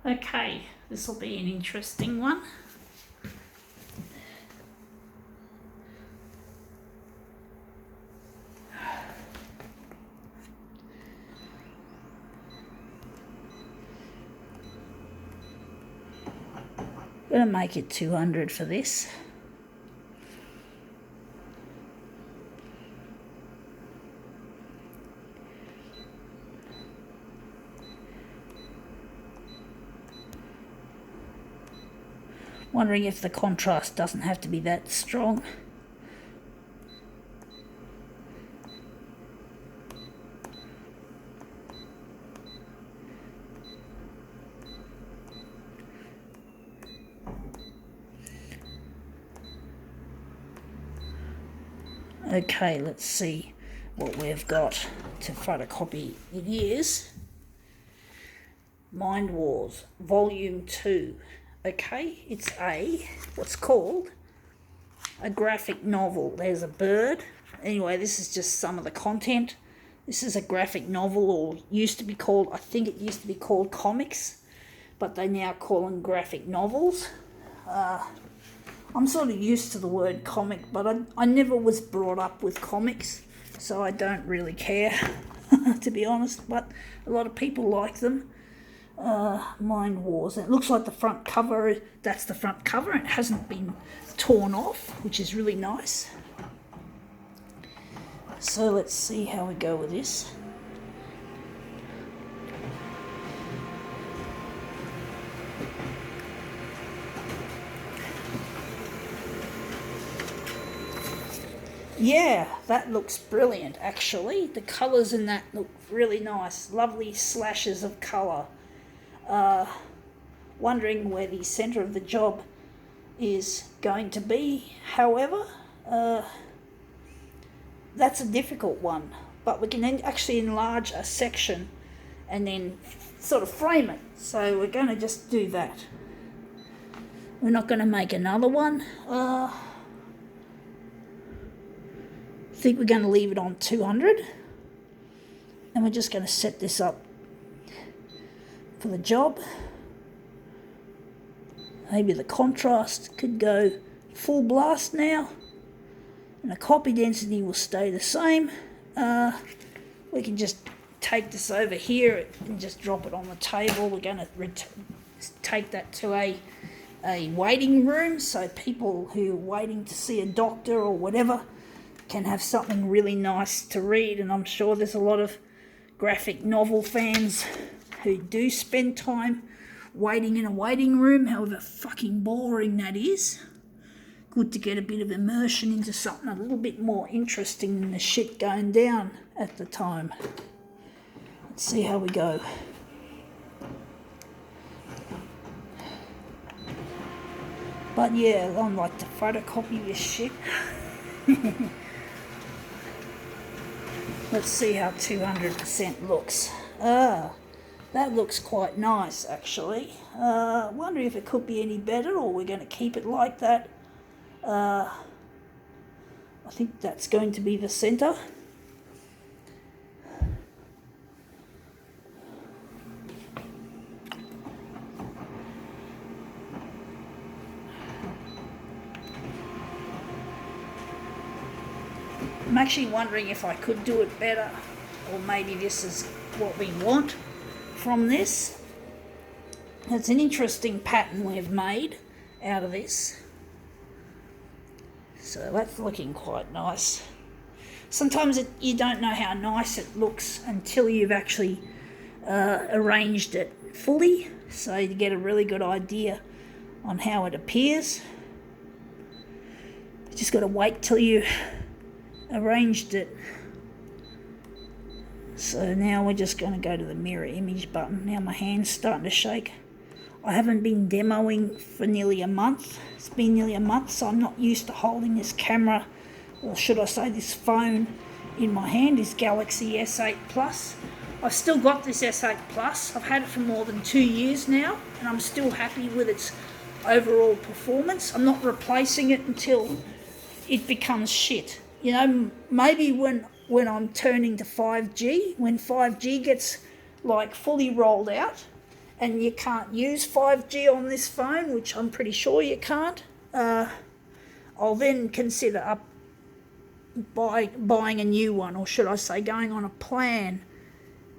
Okay, this will be an interesting one. I'm going to make it 200 for this. Wondering if the contrast doesn't have to be that strong. Okay, let's see what we've got to photocopy. It is Mind Wars, Volume 2. Okay, it's what's called a graphic novel. There's a bird. Anyway, this is just some of the content. This is a graphic novel, or used to be called, I think it used to be called comics, but they now call them graphic novels. I'm sort of used to the word comic, but I never was brought up with comics, so I don't really care, to be honest, but a lot of people like them. Mind Wars. And it looks like the front cover, that's the front cover. It hasn't been torn off, which is really nice. So let's see how we go with this. Yeah, that looks brilliant actually. The colours in that look really nice. Lovely slashes of colour. Wondering where the centre of the job is going to be. However, that's a difficult one, but we can actually enlarge a section and then sort of frame it. So we're going to just do that. We're not going to make another one. I think we're going to leave it on 200, and we're just going to set this up for the job. Maybe the contrast could go full blast now, and the copy density will stay the same. We can just take this over here and just drop it on the table. We're going to take that to a waiting room, so people who are waiting to see a doctor or whatever can have something really nice to read. And I'm sure there's a lot of graphic novel fans who do spend time waiting in a waiting room, however fucking boring that is. Good to get a bit of immersion into something a little bit more interesting than the shit going down at the time. Let's see how we go. But yeah, I like to photocopy this shit. Let's see how 200% looks. That looks quite nice actually. Wonder if it could be any better, or we're going to keep it like that. I think that's going to be the centre. I'm actually wondering if I could do it better, or maybe this is what we want from this. It's an interesting pattern we've made out of this. So that's looking quite nice. Sometimes you don't know how nice it looks until you've actually arranged it fully, so you get a really good idea on how it appears. You just got to wait till you arranged it. So now we're just going to go to the mirror image button. Now my hand's starting to shake. I haven't been demoing for nearly a month. It's been nearly a month, so I'm not used to holding this camera, or should I say this phone, in my hand. This Galaxy S8 Plus. I've still got this S8 Plus. I've had it for more than 2 years now, and I'm still happy with its overall performance. I'm not replacing it until it becomes shit. You know, maybe when I'm turning to 5G, when 5G gets like fully rolled out and you can't use 5G on this phone, which I'm pretty sure you can't, I'll then consider buying a new one, or should I say going on a plan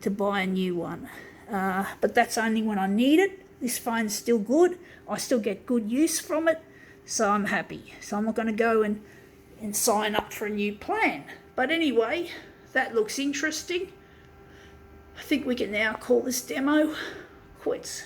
to buy a new one. But that's only when I need it. This phone's still good. I still get good use from it, so I'm happy. So I'm not going to go and sign up for a new plan. But anyway, that looks interesting. I think we can now call this demo quits.